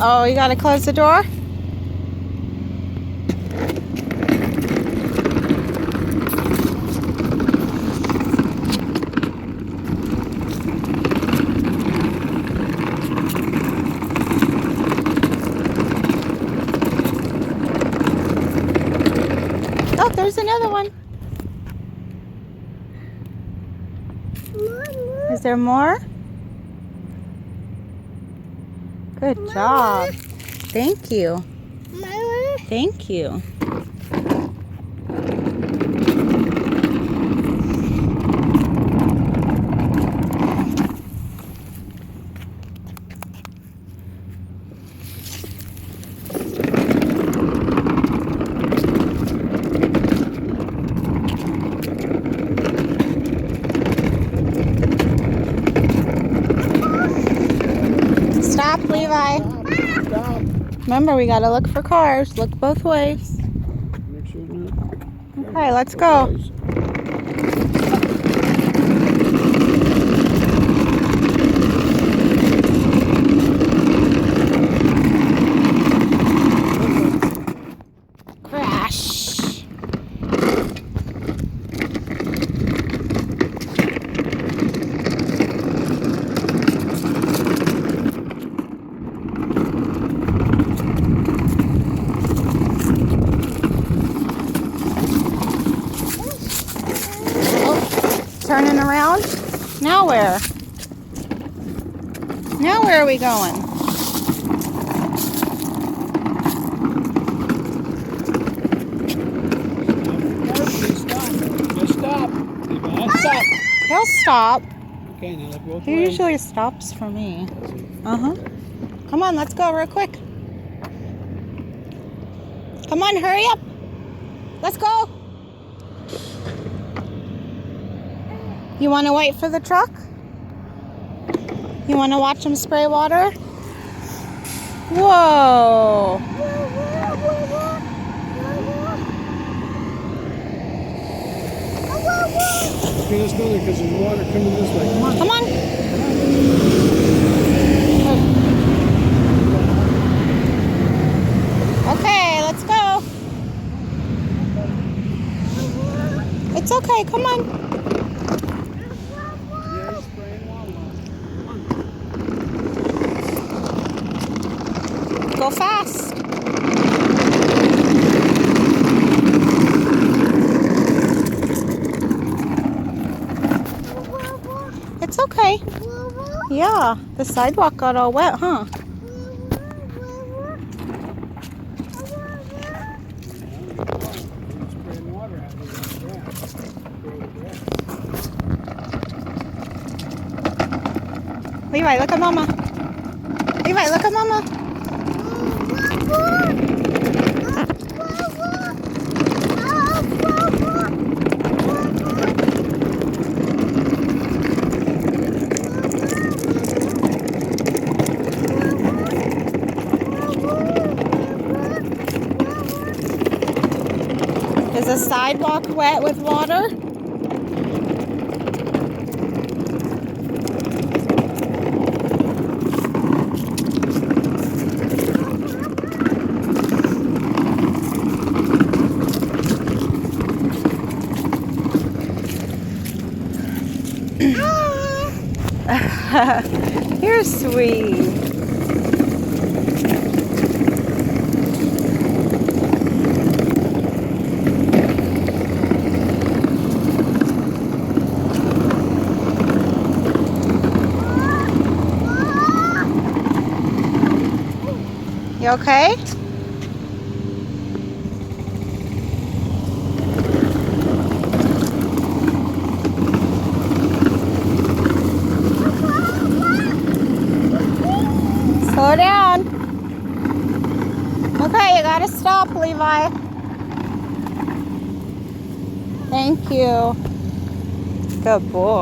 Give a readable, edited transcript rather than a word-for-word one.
Uh-oh, you gotta close the door? Oh, there's another one. Is there more? Good job. Thank you. Thank you. Stop, Levi. Stop. Remember, we gotta look for cars. Look both ways. Make sure not. Okay, let's go. Crash. Turning around. Now where? Now where are we going? Just stop. Stop. He'll stop. Okay, now look both He ways. usually stops for me. Uh-huh. Come on, let's go real quick. Come on, hurry up. Let's go. You want to wait for the truck? You want to watch him spray water? Whoa. Okay, let's go there because there's water coming this way. Come on. Come on. Okay, let's go. It's okay, come on. Yeah, he's spraying water. Go fast. It's okay. Yeah, the sidewalk got all wet, huh? Spraying water out of the grass. Levi, look at Mama. Levi, look at Mama. Is the sidewalk wet with water? You're sweet. You okay? Slow down. Okay, you gotta stop, Levi. Thank you. Good boy.